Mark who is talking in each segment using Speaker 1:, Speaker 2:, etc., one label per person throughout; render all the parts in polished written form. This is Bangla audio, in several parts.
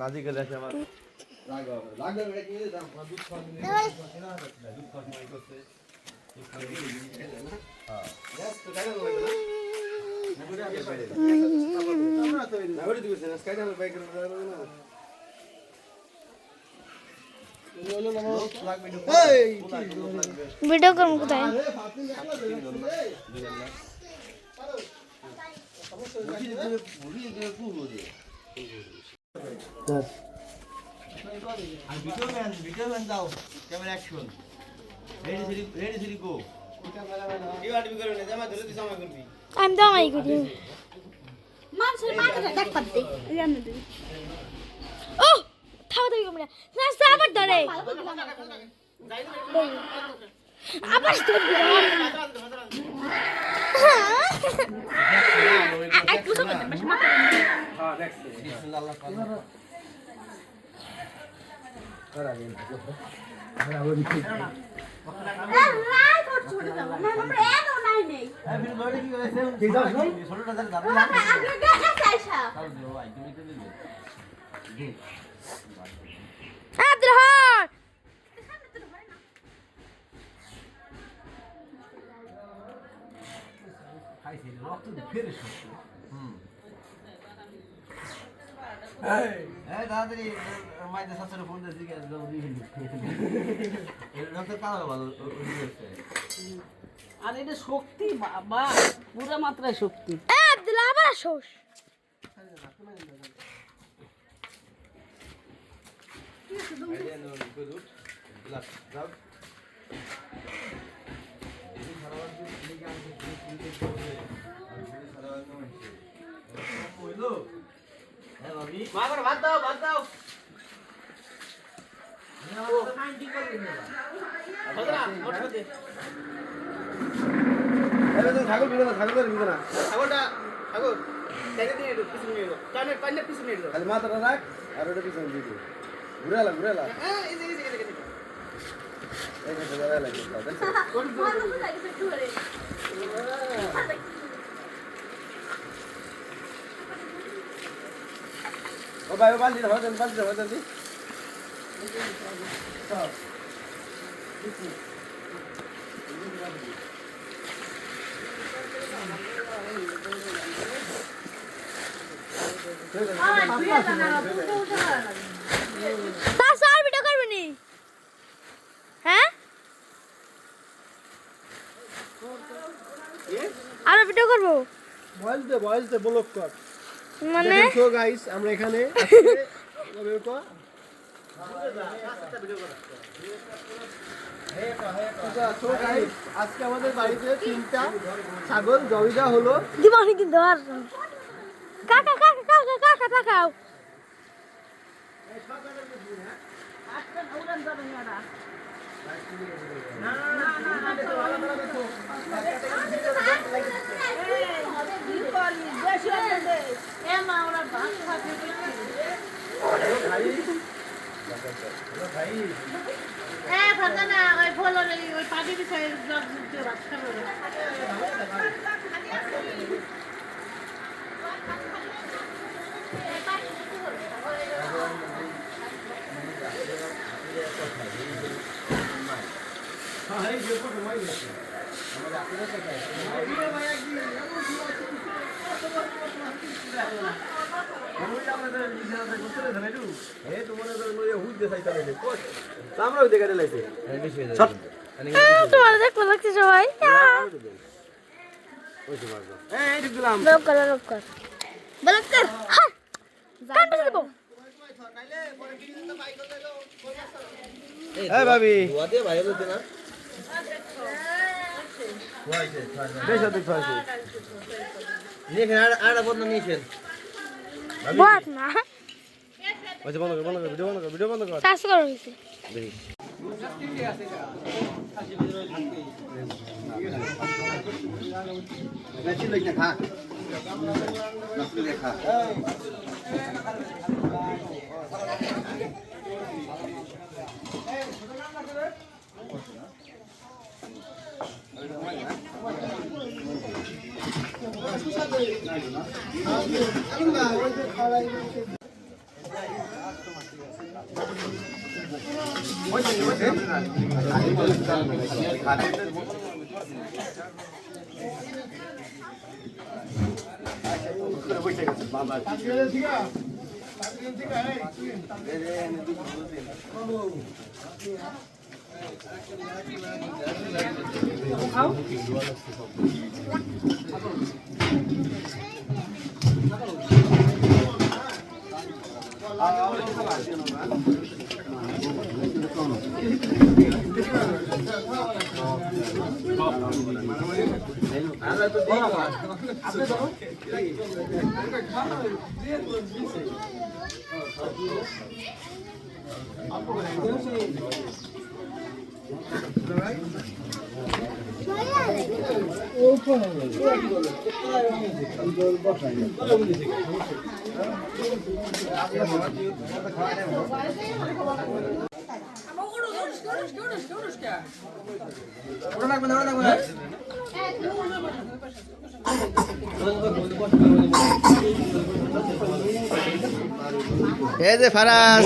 Speaker 1: নাজি গেলে আছে আমার লাগবে এটা কি দাম দুধ খাওয়া নিয়ে দুধ খাওয়া মাই করতে দুধ খাওয়া হ্যাঁ গ্যাস তো কাটা লাগবে না নগরে আগে বাইরে আমরা তো নগরে দিবেন না কাটা লাগবে বাইক করে না
Speaker 2: ভিডিও করুন কোথায়
Speaker 1: ভিডিও ম্যান দাও ক্যামেরা অ্যাকশন রেডি সিরি গো ডিভাইড করে না জামা ধরে দিছ আমায় করবি
Speaker 2: আমি দামাই করি
Speaker 3: মানুষের মাথাটা দেখ পাচ্ছি জানো তুই
Speaker 2: ও থাও থাও ক্যামেরা না সাবার ধরে আবার ধরে
Speaker 3: একটু সময় দে বেশ মাথা
Speaker 1: হ্যাঁ দেখছি বিসমিল্লাহ
Speaker 3: লাই করছো না আমরা এনো নাই নেই
Speaker 1: এই ভিডিও বড় কি হইছে কি দাও ছোটটা দাদা দাদা
Speaker 3: আপনি দেখা চাইছা
Speaker 1: দাও দিও ভাই তুমি তো দিও
Speaker 2: আব্দুল হক
Speaker 1: খাইছে রক্ত ফেরে সত্যি এই দাদারি মাইতে সাসরে ফোন দিছি কে দাও দিই এর রক্ত কালো ভালো হইছে
Speaker 4: আর এটা শক্তি বাবা পুরো মাত্রায় শক্তি
Speaker 2: আব্দুল আবার আসোস
Speaker 1: মা করে ভাত দাও ছাগল বিনো না ছাগল বিনো না ছাগলটা ছাগল কেটে দিয়ে একটু পিছনে নিয়ে যাও কানে কানে পিছনে নিয়ে যাও খালি মাথাটা রাখ আর ওটা পিছনে দিয়ে দিও ঘুরালা হ্যাঁ এই যে এই যে ঘুরালা দেখছো
Speaker 3: কোন ভালো লাগে একটু করে
Speaker 1: ও ভাই বালতি দাও দি
Speaker 2: তার ভিডিও করবি নি হ্যাঁ আর ভিডিও করব
Speaker 1: বয়েল দে ব্লক কর
Speaker 2: মানে
Speaker 1: সো গাইস আমরা এখানে আজকে কবে কো সো গাইস আজকে আমাদের বাড়িতে 3টা ছাগল জবিদা হলো
Speaker 2: দিবানি কিন্তু আর কাকা তাকাও
Speaker 1: আমরাও দেখে লাইছে
Speaker 2: তোমার দেখতে লাগছে সবাই ব্লক কর কান পেছে দেবো
Speaker 1: এই ভাবি দুয়া দিয়ে ভাই বলতে না বেশ অধিক হয়েছে নিয়েছেন আর বন্ধ নিয়েছেন
Speaker 2: বাত না
Speaker 1: আচ্ছা বন্ধ কর ভিডিও বন্ধ কর
Speaker 2: চাষ করা হয়েছে
Speaker 1: দেখি বেশি লই না খা নষ্ট দেখা এই যে ফারাজ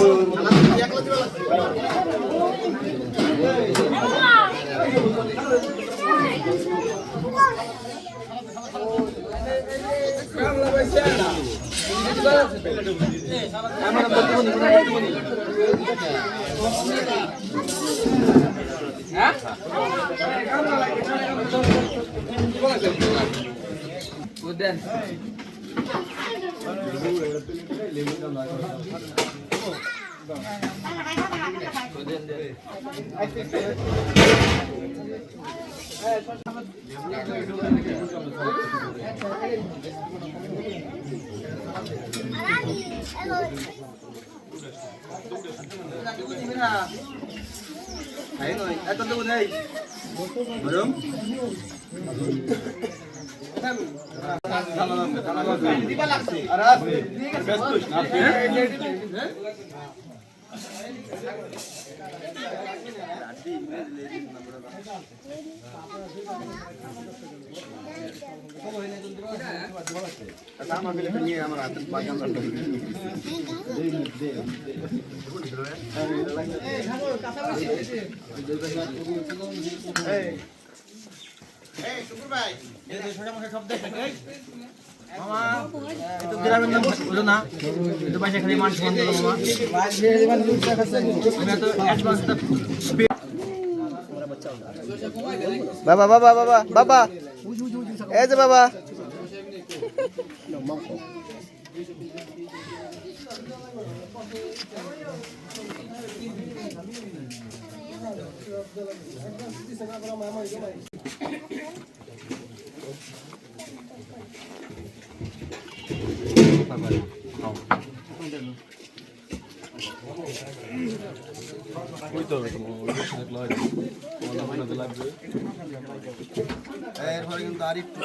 Speaker 1: বাবা বাবা বাবা বাবা এই যে বাবা এরপরে কিন্তু আর একটু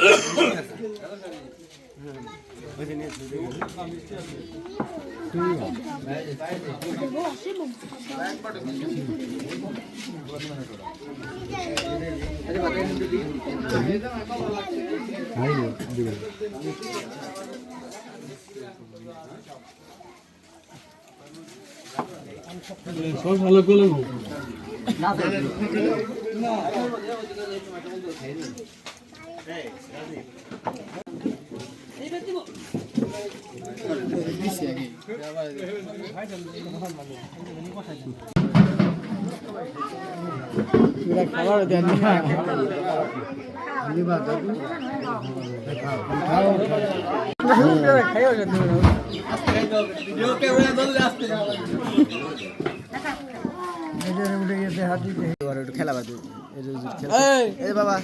Speaker 5: সব ভালো করে খাবার দেন
Speaker 1: খেলা বাদে এই বাবা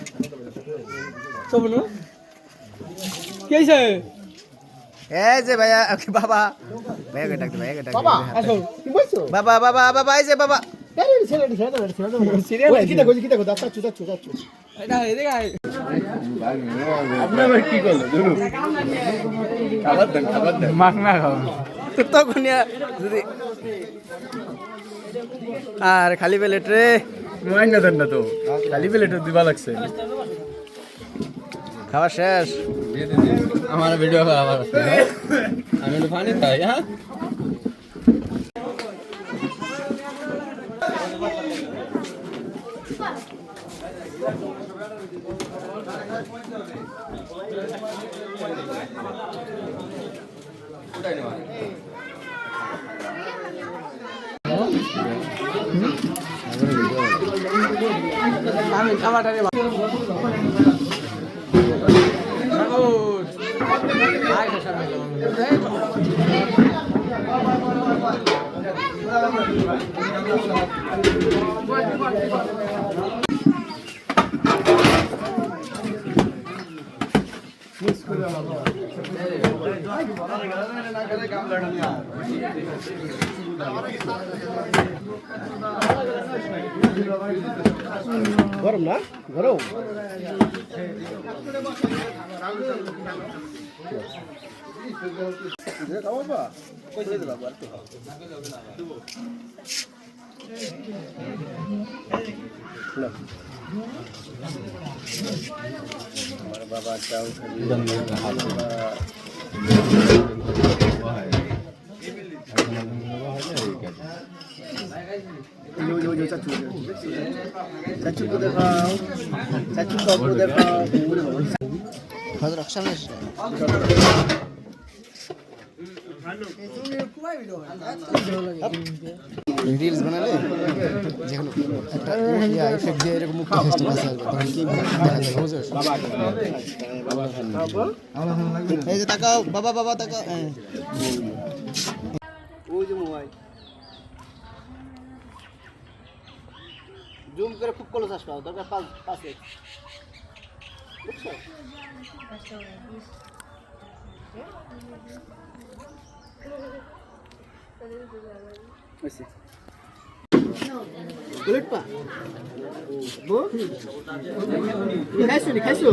Speaker 1: এই যে ভাইয়া বাবা ভাইয়াকে ডাকতে ভাইয়াকে ডাকতে বাবা বাবা বাবা এই যে বাবা যদি আর খালি প্লেট রে
Speaker 5: মাইনা দেন না তো খালি প্লেট দিবা লাগছে
Speaker 1: খাওয়া শেষ
Speaker 5: আমার ভিডিও আমার আমি একটু পানি খাই হ্যাঁ
Speaker 1: ওটাই নেওয়া
Speaker 5: আমি খাবারটারে গরম না গরম বাবা চাও চাচু को देखाओ चाचू को देखाओ हजर अक्सर রিলস বানালে যেখানে একটা এফেক্ট দিয়ে এরকম মুখটা ফেস্টে আসে তখন কি দেখা যাবে বুঝছো এই যে তাকাও বাবা বাবা তাকাও ওই যে মোবাইল জুম করে খুব ক্লোজ আসবে দরকার 5 বুঝছো Masih. Kulit pak. Bu. Kaisu nih kaisu.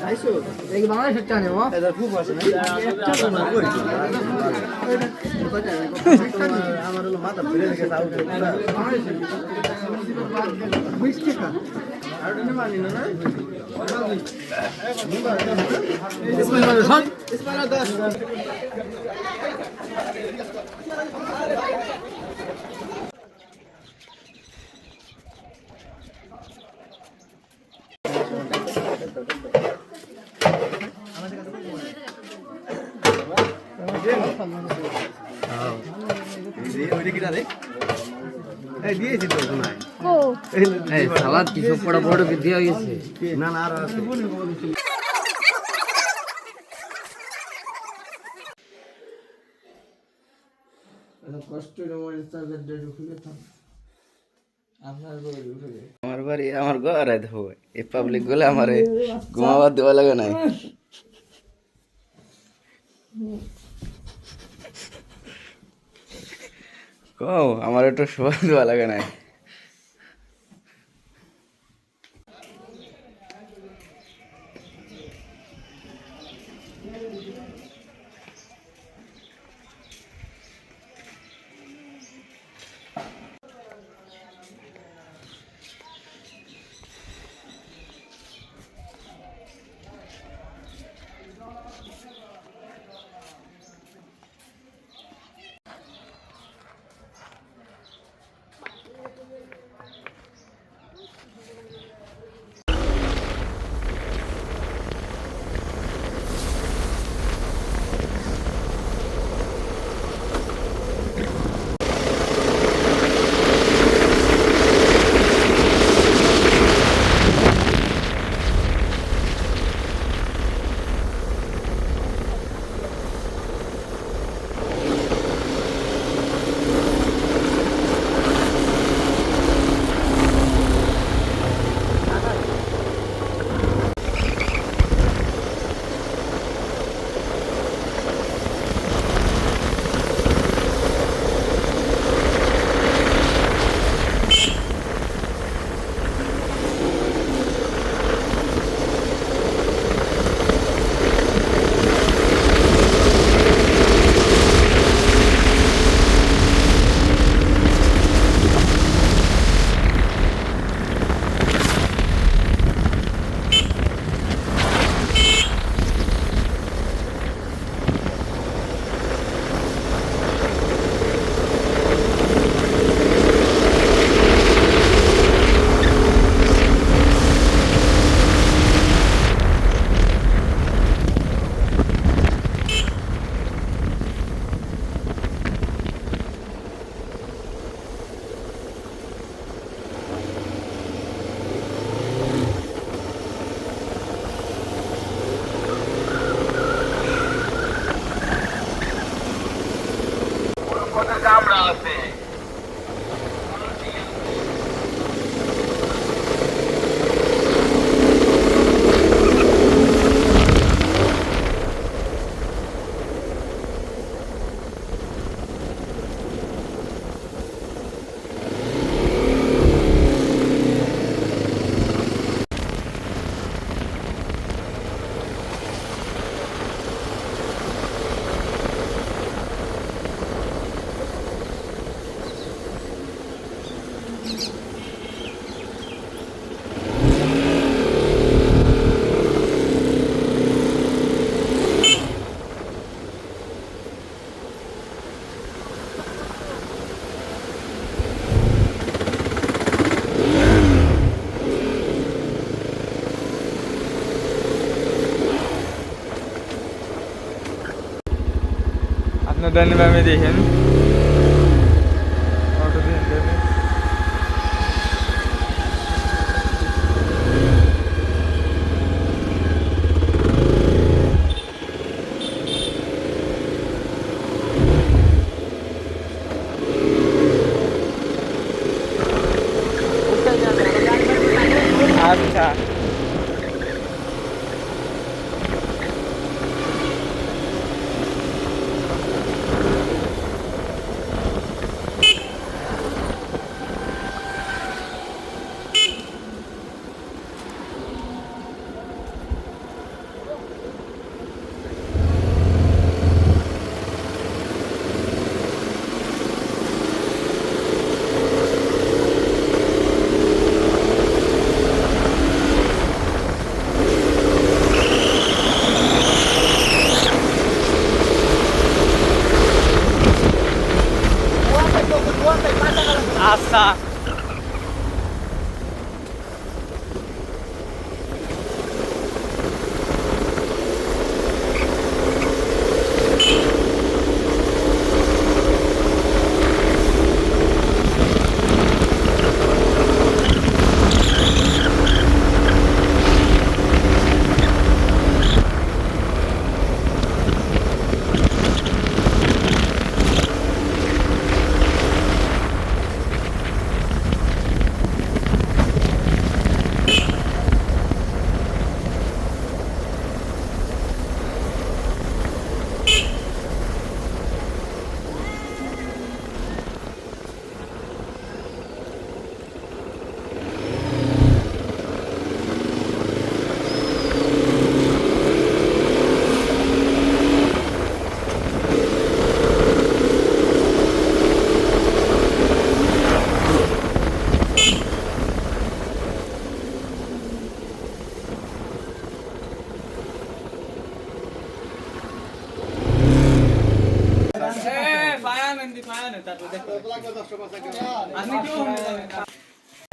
Speaker 5: Kaisu. Lagi bangla secca nih mo. Ada খুব আছে না? Secca না কই। আমার হলো মাথা ফিরে গেছে আউট পুরো। বুঝতে কা। আর দিনে মানি না না? ইসমাইল খান ইসমাইল দাস সালাদ কি সব বড় বড় কি দেওয়া গেছে
Speaker 1: না না আর আছে
Speaker 5: কষ্ট খুলে থাম
Speaker 6: আমার বাড়ি আমার ঘর দেখো এই পাবলিক গুলো আমারে ঘুমাবার দেওয়া লাগে নাই কও আমার একটু শোয়া দেওয়া লাগে নাই
Speaker 7: আপনার ডানে বামে দেখেন অটো দেখেন ডানে। আচ্ছা আচ্ছা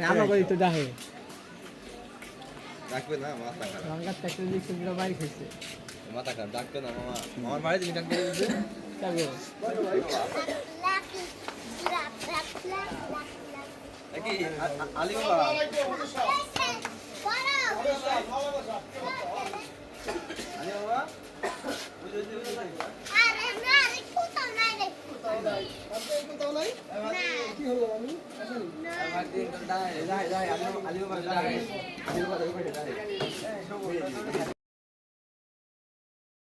Speaker 5: আমরা কই তো যাহে
Speaker 1: ডাকবে না মাথা খারাপ
Speaker 5: গঙ্গার ট্যাক্টর দিয়ে সুবিধা বাড়ি খাইছে
Speaker 1: মাথা খারাপ ডাকবে না মামা আমার বাড়ি তুমি ডাকতে দিতে
Speaker 5: যাবে
Speaker 1: নাকি আলী বাবা আলী বাবা
Speaker 5: কি হলো আমি
Speaker 1: আলী বাবা